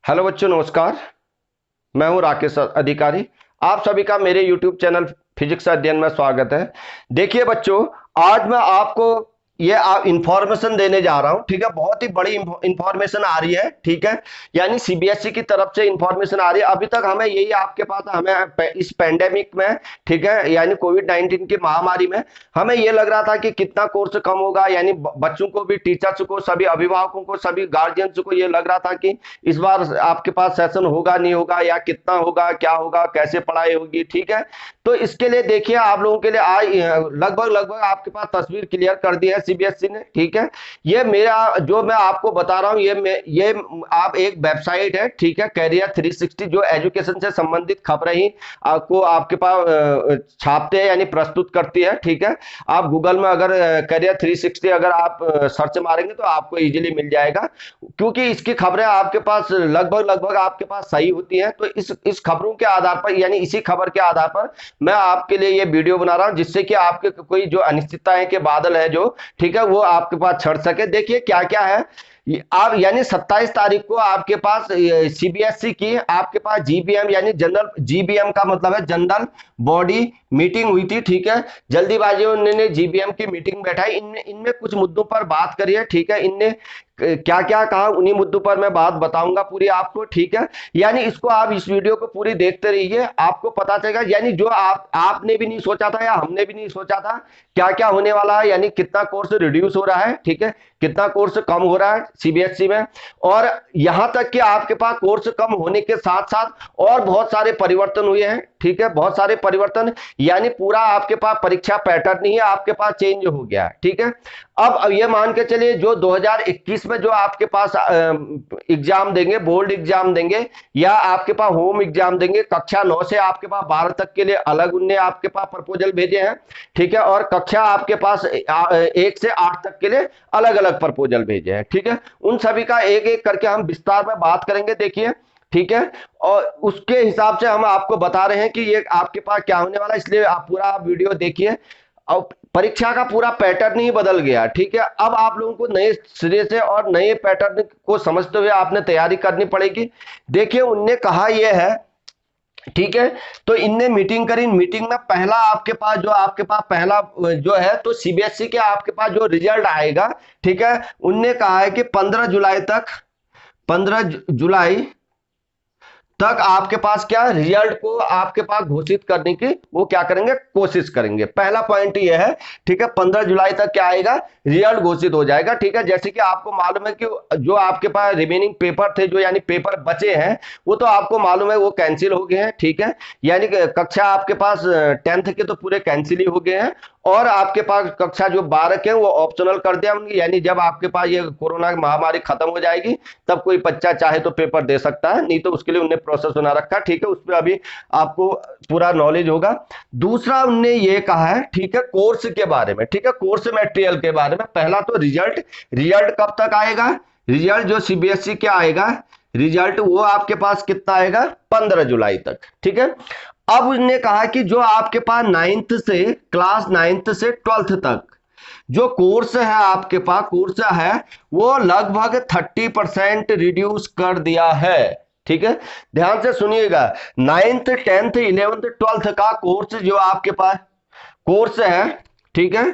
Hello बच्चों, नमस्कार। मैं हूं राकेश अधिकारी। आप सभी का मेरे YouTube चैनल फिजिक्स अध्ययन में स्वागत है। देखिए बच्चों, आज मैं आपको ये इंफॉर्मेशन देने जा रहा हूं। ठीक है, बहुत ही बड़ी इंफॉर्मेशन आ रही है। ठीक है, यानी सीबीएसई की तरफ से इंफॉर्मेशन आ रही है। अभी तक हमें यही आपके पास हमें इस पेंडेमिक में, ठीक है, यानी कोविड-19 की महामारी में हमें ये लग रहा था कि कितना कोर्स कम होगा, यानी बच्चों को भी, टीचर्स को, सभी अभिभावकों को, सभी गार्जियंस को ये लग रहा था कि इस बार आपके पास सेशन होगा नहीं होगा, या कितना होगा, क्या होगा, कैसे पढ़ाई होगी। ठीक है, तो इसके लिए देखिए, आप लोगों के लिए आज लगभग लगभग आपके पास तस्वीर क्लियर कर दी है सीबीएसई ने। ठीक है, ये मेरा जो मैं आपको बता रहा हूँ, ये आप एक वेबसाइट है, ठीक है, कैरियर 360, जो एजुकेशन से संबंधित खबरें ही आपको आपके पास छापते हैं, यानी प्रस्तुत करती है। ठीक है, आप गूगल में अगर कैरियर 360 अगर आप सर्च मारेंगे तो आपको इजीली मिल जाएगा, क्योंकि इसकी खबरें आपके पास लगभग लगभग आपके पास सही होती हैं। तो इस खबरों के आधार पर, यानी इसी खबर के आधार पर मैं आपके लिए ये वीडियो बना रहा हूं, जिससे कि आपके कोई जो अनिश्चितताएं के बादल है जो, ठीक है, वो आपके पास छड़ सके। देखिए क्या क्या है। आप यानी 27 तारीख को आपके पास सीबीएसई की आपके पास जीबीएम, यानी जनरल, जीबीएम का मतलब है जनरल बॉडी मीटिंग हुई थी। ठीक है, जल्दीबाजी में उन्होंने जीबीएम की मीटिंग बैठाई। इनमें इनमें कुछ मुद्दों पर बात करी है। ठीक है, इनने क्या क्या कहा, उन्हीं मुद्दों पर मैं बात बताऊंगा पूरी आपको। ठीक है, यानी इसको आप इस वीडियो को पूरी देखते रहिए, आपको पता चलेगा, यानी जो आपने भी नहीं सोचा था या हमने भी नहीं सोचा था क्या क्या होने वाला है, यानी कितना कोर्स रिड्यूस हो रहा है, ठीक है, कितना कोर्स कम हो रहा है सीबीएसई में। और यहां तक कि आपके पास कोर्स कम होने के साथ साथ और बहुत सारे परिवर्तन हुए हैं। ठीक है, बहुत सारे परिवर्तन, यानी पूरा आपके पास परीक्षा पैटर्न ही आपके पास चेंज हो गया है। ठीक है, अब ये मान के चलिए, जो 2021 में जो आपके पास एग्जाम देंगे, बोर्ड एग्जाम देंगे या आपके पास होम एग्जाम देंगे, कक्षा 9 से आपके पास 12 तक के लिए अलग उनने आपके पास प्रपोजल भेजे हैं। ठीक है, और कक्षा आपके पास 1 से 8 तक के लिए अलग अलग प्रपोजल भेजे हैं। ठीक है, उन सभी का एक एक करके हम विस्तार में बात करेंगे। देखिए, ठीक है, और उसके हिसाब से हम आपको बता रहे हैं कि ये आपके पास क्या होने वाला है, इसलिए आप पूरा वीडियो देखिए। अब परीक्षा का पूरा पैटर्न ही बदल गया। ठीक है, अब आप लोगों को नए सिरे से और नए पैटर्न को समझते हुए आपने तैयारी करनी पड़ेगी। देखिए, उनने कहा यह है, ठीक है, तो इनने मीटिंग करी। मीटिंग में पहला आपके पास पहला जो है, तो सीबीएसई के आपके पास जो रिजल्ट आएगा, ठीक है, उनने कहा है कि 15 जुलाई तक आपके पास क्या रिजल्ट को आपके पास घोषित करने की वो क्या करेंगे, कोशिश करेंगे। पहला पॉइंट ये है। ठीक है, 15 जुलाई तक क्या आएगा, रिजल्ट घोषित हो जाएगा। ठीक है, जैसे कि आपको मालूम है कि जो आपके पास रिमेनिंग पेपर थे, जो यानी पेपर बचे हैं, वो तो आपको मालूम है वो कैंसिल हो गए हैं। ठीक है, यानी कक्षा आपके पास 10th के तो पूरे कैंसिल ही हो गए हैं, और आपके पास कक्षा जो 12 के वो ऑप्शनल कर दिया उनकी, यानी जब आपके पास ये कोरोना महामारी खत्म हो जाएगी तब कोई बच्चा चाहे तो पेपर दे सकता है, नहीं तो उसके लिए उन्होंने प्रोसेस बना रखा। ठीक है, उस पर अभी आपको पूरा नॉलेज होगा। दूसरा उनने ये कहा है, ठीक है, कोर्स के बारे में, ठीक है, कोर्स मटेरियल के बारे में। पहला तो रिजल्ट, रिजल्ट कब तक आएगा, रिजल्ट जो सीबीएसई के आएगा, रिजल्ट वो आपके पास कितना आएगा, 15 जुलाई तक। ठीक है, अब उन्होंने कहा कि जो आपके पास क्लास 9th से 12th तक जो कोर्स है आपके पास, कोर्स है वो लगभग 30% रिड्यूस कर दिया है। ठीक है, ध्यान से सुनिएगा, 9th 10th 11th 12th का कोर्स जो आपके पास कोर्स है, ठीक है,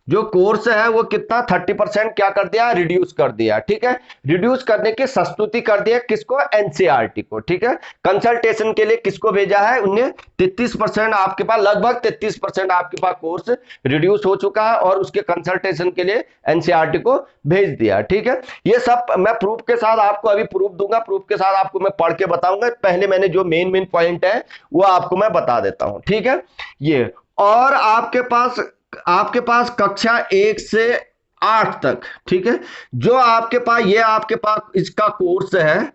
जो कोर्स है वो कितना 30% क्या कर दिया, रिड्यूस कर दिया। ठीक है, रिड्यूस करने की संस्तुति कर दिया किसको, एनसीईआरटी को। ठीक है, कंसल्टेशन के लिए किसको भेजा है उन्हें, 33% आपके पास, लगभग 33% आपके पास कोर्स रिड्यूस हो चुका है, और उसके कंसल्टेशन के लिए एनसीईआरटी को भेज दिया। ठीक है, ये सब मैं प्रूफ के साथ आपको अभी प्रूफ दूंगा, प्रूफ के साथ आपको मैं पढ़ के बताऊंगा। पहले मैंने जो मेन पॉइंट है वो आपको मैं बता देता हूं। ठीक है, ये और आपके पास कक्षा 1 से 8 तक, ठीक है, जो आपके पास ये आपके पास इसका कोर्स है,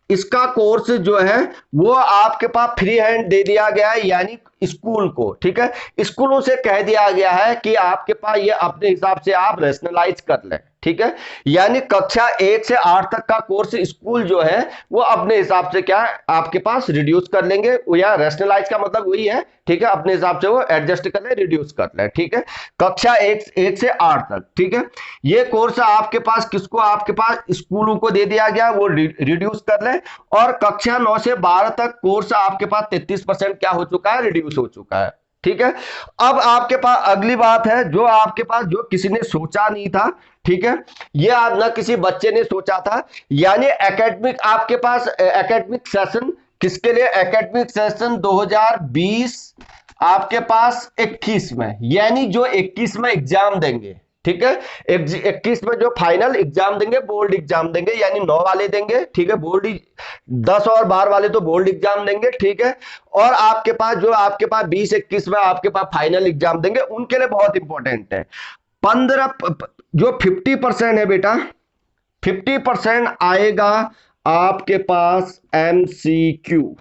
इसका कोर्स जो है वो आपके पास फ्री हैंड दे दिया गया है, यानी स्कूल को। ठीक है, स्कूलों से कह दिया गया है कि आपके पास ये अपने हिसाब से आप रेशनलाइज कर लें। ठीक है, यानी कक्षा 1 से 8 तक का कोर्स स्कूल जो है वो अपने हिसाब से क्या है आपके पास रिड्यूस कर लेंगे, या रैशनलाइज का मतलब वही है, ठीक है, अपने हिसाब से वो एडजस्ट कर ले, रिड्यूस कर ले, ठीक है, कक्षा 1 से 8 तक, ठीक है। ये कोर्स आपके पास किसको, आपके पास स्कूलों को दे दिया गया, वो रिड्यूस कर ले। और कक्षा 9 से 12 तक कोर्स आपके पास 33% क्या हो चुका है, रिड्यूस हो चुका है, ठीक है। अब आपके पास अगली बात है, जो आपके पास जो किसी ने सोचा नहीं था, ठीक है, ये आप ना किसी बच्चे ने सोचा था, यानी एकेडमिक आपके पास एकेडमिक सेशन किसके लिए, एकेडमिक सेशन 2020 आपके पास 21 में, यानी जो 21 में एग्जाम देंगे, ठीक है, 21 में जो फाइनल एग्जाम देंगे, बोर्ड एग्जाम देंगे, यानी 9 वाले देंगे, ठीक है, बोर्ड 10 और 12 वाले तो बोर्ड एग्जाम देंगे, ठीक है। और आपके पास जो आपके पास 20-21 में आपके पास फाइनल एग्जाम देंगे, उनके लिए बहुत इंपॉर्टेंट है 15 जो 50% है बेटा, 50% आएगा आपके पास एमसीक्यू,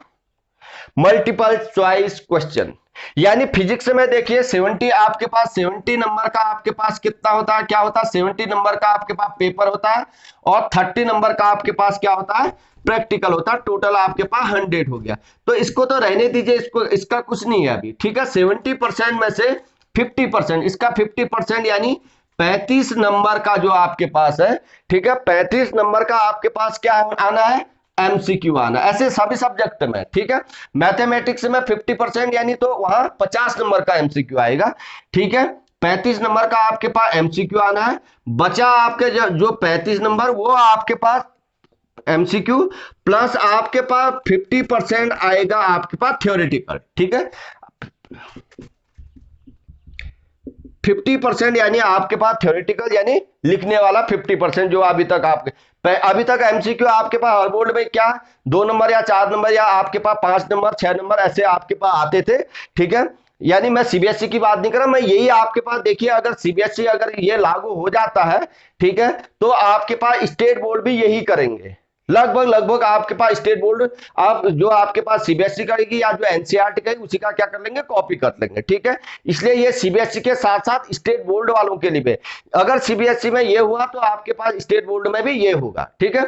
मल्टीपल चॉइस क्वेश्चन। यानी फिजिक्स में देखिए 70 आपके पास 70 नंबर का आपके पास कितना होता है, क्या होता है, 70 नंबर का आपके पास पेपर होता है, और 30 नंबर का आपके पास क्या होता है, प्रैक्टिकल होता है। टोटल आपके पास 100 हो गया। तो इसको तो रहने दीजिए, इसको इसका कुछ नहीं है अभी, ठीक है। 70% में से 50%, इसका 50% यानी 35 नंबर का जो आपके पास है, ठीक है, 35 नंबर का आपके पास क्या आना है, एमसीक्यू आना, ऐसे सभी सब्जेक्ट में, ठीक है। मैथमेटिक्स में 50% यानी तो वहां 50 नंबर का एमसीक्यू आएगा, ठीक है। 35 नंबर का आपके पास एमसीक्यू आना है, बचा आपके जो 35 नंबर वो आपके पास एमसीक्यू, प्लस आपके पास 50% आएगा आपके पास थ्योरेटिकल, ठीक है। 50% यानी आपके पास थ्योरेटिकल यानी लिखने वाला 50%, जो अभी तक एमसीक्यू आपके पास हर बोर्ड में क्या 2 नंबर या 4 नंबर या आपके पास 5 नंबर 6 नंबर ऐसे आपके पास आते थे, ठीक है। यानी मैं सीबीएसई की बात नहीं कर रहा, मैं यही आपके पास देखिए, अगर सीबीएसई अगर ये लागू हो जाता है, ठीक है, तो आपके पास स्टेट बोर्ड भी यही करेंगे, लगभग आपके पास स्टेट बोर्ड, आप जो आपके पास सीबीएसई करेगी या जो एनसीईआरटी करेगी उसी का क्या कर लेंगे, कॉपी कर लेंगे, ठीक है। इसलिए ये सीबीएसई के साथ साथ स्टेट बोर्ड वालों के लिए भी, अगर सीबीएसई में ये हुआ तो आपके पास स्टेट बोर्ड में भी ये होगा, ठीक है।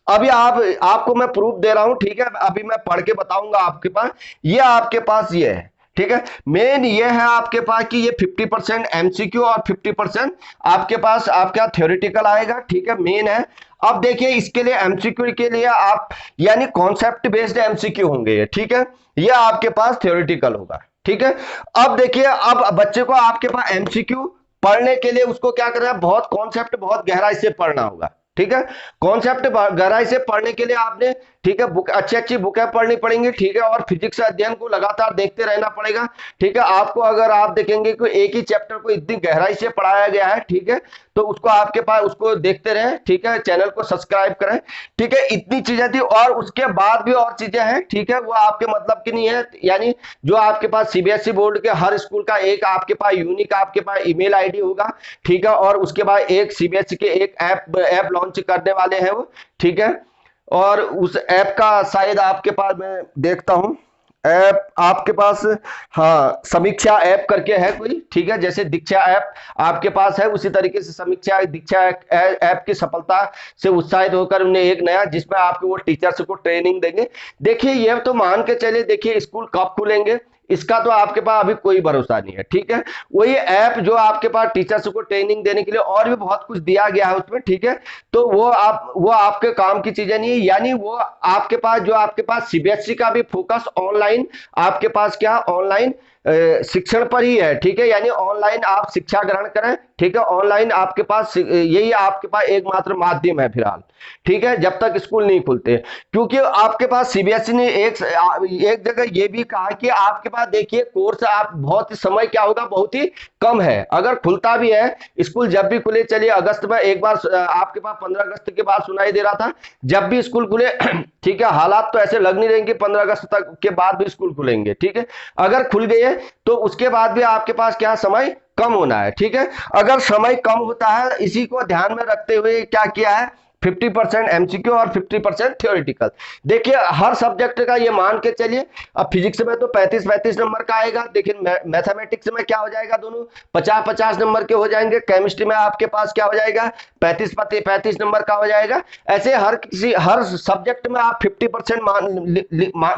अभी आपको मैं प्रूफ दे रहा हूं, ठीक है, अभी मैं पढ़ के बताऊंगा आपके पास, ये आपके पास ये है, ठीक है। मेन ये है आपके पास कि ये 50% एमसीक्यू और 50% आपके पास आपका थ्योरेटिकल आएगा, ठीक है, मेन है। अब देखिए इसके लिए एमसीक्यू के लिए आप यानी कॉन्सेप्ट बेस्ड एमसीक्यू होंगे ये, ठीक है, ये आपके पास थ्योरेटिकल होगा, ठीक है। अब देखिए, अब बच्चे को आपके पास एमसीक्यू पढ़ने के लिए उसको क्या करना है, बहुत कॉन्सेप्ट बहुत गहराई से पढ़ना होगा, ठीक है। कॉन्सेप्ट गहराई से पढ़ने के लिए आपने, ठीक है, बुक अच्छी बुकें पढ़नी पड़ेंगी, ठीक है, और फिजिक्स अध्ययन को लगातार देखते रहना पड़ेगा, ठीक है। आपको अगर आप देखेंगे कि एक ही चैप्टर को इतनी गहराई से पढ़ाया गया है, ठीक है, तो उसको आपके पास उसको देखते रहें, ठीक है, चैनल को सब्सक्राइब करें, ठीक है। इतनी चीजें थी और उसके बाद भी और चीजें हैं, ठीक है, वो आपके मतलब की नहीं है। यानी जो आपके पास सीबीएसई बोर्ड के हर स्कूल का एक आपके पास यूनिक आपके पास ईमेल आईडी होगा, ठीक है, और उसके बाद एक सीबीएसई के एक ऐप लॉन्च करने वाले हैं वो, ठीक है। और उस ऐप का शायद आपके पास मैं देखता हूं, ऐप आपके पास, हाँ, समीक्षा ऐप करके है कोई, ठीक है, जैसे दीक्षा ऐप आपके पास है उसी तरीके से दीक्षा ऐप की सफलता से उत्साहित होकर उन्हें एक नया, जिसमें आपके वो टीचर्स को ट्रेनिंग देंगे। देखिए ये तो मान के चले, देखिए स्कूल कब खुलेंगे इसका तो आपके पास अभी कोई भरोसा नहीं है, ठीक है। वही ऐप जो आपके पास टीचर्स को ट्रेनिंग देने के लिए और भी बहुत कुछ दिया गया है उसमें, ठीक है, तो वो आपके काम की चीजें नहीं है। यानी वो आपके पास जो आपके पास सीबीएसई का भी फोकस ऑनलाइन आपके पास क्या ऑनलाइन शिक्षण पर ही है, ठीक है, यानी ऑनलाइन आप शिक्षा ग्रहण करें, ठीक है, ऑनलाइन आपके पास यही आपके पास एकमात्र माध्यम है फिलहाल, ठीक है, जब तक स्कूल नहीं खुलते। क्योंकि आपके पास सीबीएसई ने एक जगह ये भी कहा कि आपके पास देखिए कोर्स आप बहुत ही समय क्या होगा, बहुत ही कम है, अगर खुलता भी है स्कूल जब भी खुले, चलिए अगस्त में एक बार आपके पास 15 अगस्त के बाद सुनाई दे रहा था, जब भी स्कूल खुले, ठीक है, हालात तो ऐसे लग नहीं रहे कि 15 अगस्त तक के बाद भी स्कूल खुलेंगे, ठीक है। अगर खुल गए तो उसके बाद भी आपके पास क्या समय कम होना है, ठीक है। अगर समय कम होता है, इसी को ध्यान में रखते हुए क्या किया है, 50% एमसीक्यू और 50% थ्योरेटिकल। देखिए हर सब्जेक्ट का ये मान के चलिए, अब फिजिक्स में तो 35-35 नंबर का आएगा, लेकिन मैथमेटिक्स में क्या हो जाएगा, दोनों 50-50 नंबर के हो जाएंगे। केमिस्ट्री में आपके पास क्या हो जाएगा, 35-35 नंबर का हो जाएगा। ऐसे हर सब्जेक्ट में आप 50%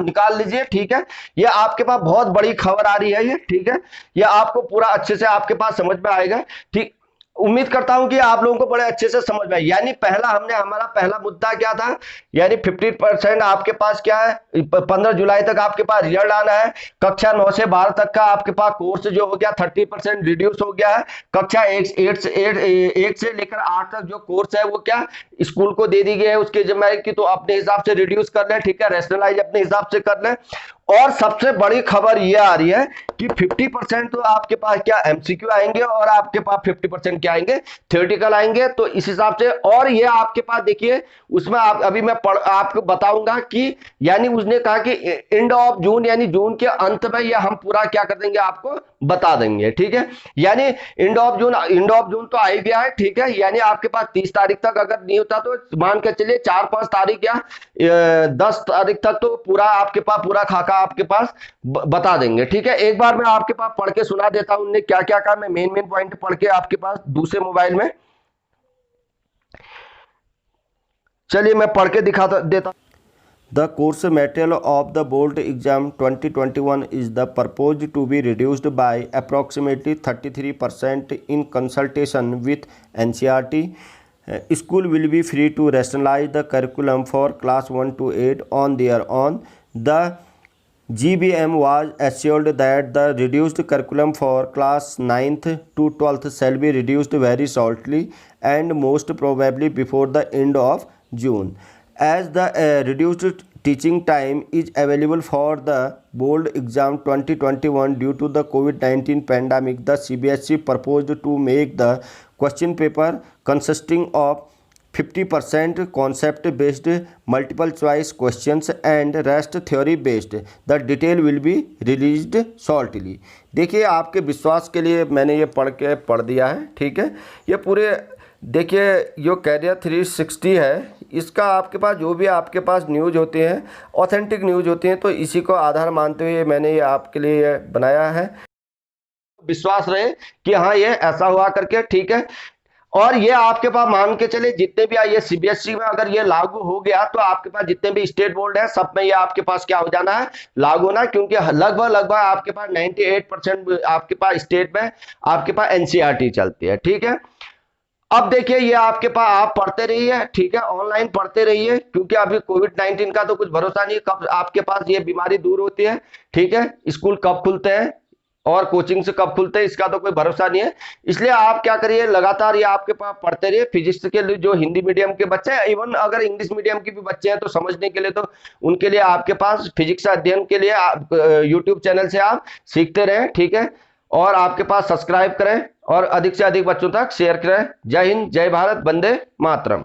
निकाल लीजिए, ठीक है। ये आपके पास बहुत बड़ी खबर आ रही है ये, ठीक है। ये आपको पूरा अच्छे से आपके पास समझ में आएगा, ठीक। उम्मीद करता हूं कि आप लोगों को बड़े अच्छे से समझ में आए। यानी हमारा पहला मुद्दा क्या था, यानी 50% आपके पास क्या है, 15 जुलाई तक आपके पास रिजल्ट आना है। कक्षा 9 से 12 तक का आपके पास कोर्स जो हो गया 30% रिड्यूस हो गया है। कक्षा 1 से लेकर 8 तक जो कोर्स है वो क्या स्कूल को दे दी गई है, उसके जिम्मेदारी की तो अपने हिसाब से रिड्यूस कर लें, ठीक है, रैशनलाइज अपने हिसाब से कर लें। और सबसे बड़ी खबर ये आ रही है कि 50% तो आपके पास क्या एमसीक्यू आएंगे और आपके पास 50% क्या आएंगे, थ्योरेटिकल आएंगे। तो इस हिसाब से, और ये आपके पास देखिए उसमें अभी मैं आपको बताऊंगा कि यानी उसने कहा कि एंड ऑफ जून यानी जून के अंत में यह हम पूरा क्या कर देंगे आपको बता देंगे, ठीक है। यानी एंड ऑफ जून तो आ ही गया है, ठीक है। यानी आपके पास 30 तारीख तक अगर नहीं होता तो मान के चलिए 4-5 तारीख या 10 तारीख तक तो पूरा आपके पास पूरा खाका आपके पास बता देंगे, ठीक है। एक बार मैं आपके पास पढ़ के सुना देता हूं उन्होंने क्या क्या कहा। मैं मेन पॉइंट पढ़ के आपके पास दूसरे मोबाइल में, चलिए मैं पढ़ के दिखा देता। The course material of the board exam 2021 is the proposed to be reduced by approximately 33% in consultation with NCERT. School will be free to rationalize the curriculum for class 1 to 8 on their own. The GBM was assured that the reduced curriculum for class 9th to 12th shall be reduced very shortly and most probably before the end of June. As the reduced teaching time is available for the board exam 2021 due to the COVID-19 pandemic, the CBSE proposed to make the question paper consisting of 50% concept based multiple choice questions and rest theory based. The detail will be released shortly. देखिए आपके विश्वास के लिए मैंने ये पढ़ दिया है, ठीक है। ये पूरे देखिए जो कैरियर 360 है, इसका आपके पास जो भी आपके पास न्यूज़ होते हैं, ऑथेंटिक न्यूज़ होती हैं, तो इसी को आधार मानते हुए मैंने ये आपके लिए बनाया है। विश्वास रहे कि हाँ ये ऐसा हुआ करके, ठीक है। और ये आपके पास मान के चले जितने भी ये सीबीएसई में अगर ये लागू हो गया तो आपके पास जितने भी स्टेट बोर्ड है सब में ये आपके पास क्या हो जाना है, लागू होना है। क्योंकि लगभग आपके पास 98% आपके पास स्टेट में आपके पास एनसीईआरटी चलती है, ठीक है। अब देखिए ये आपके पास आप पढ़ते रहिए, ठीक है, ऑनलाइन पढ़ते रहिए, क्योंकि अभी कोविड-19 का तो कुछ भरोसा नहीं कब आपके पास ये बीमारी दूर होती है, ठीक है। स्कूल कब खुलते हैं और कोचिंग से कब खुलते हैं इसका तो कोई भरोसा नहीं है। इसलिए आप क्या करिए, लगातार ये आपके पास पढ़ते रहिए। फिजिक्स के लिए जो हिंदी मीडियम के बच्चे हैं, इवन अगर इंग्लिश मीडियम के भी बच्चे हैं तो समझने के लिए, तो उनके लिए आपके पास फिजिक्स अध्ययन के लिए आप यूट्यूब चैनल से आप सीखते रहें, ठीक है। और आपके पास सब्सक्राइब करें और अधिक से अधिक बच्चों तक शेयर करें। जय हिंद, जय भारत, वंदे मातरम।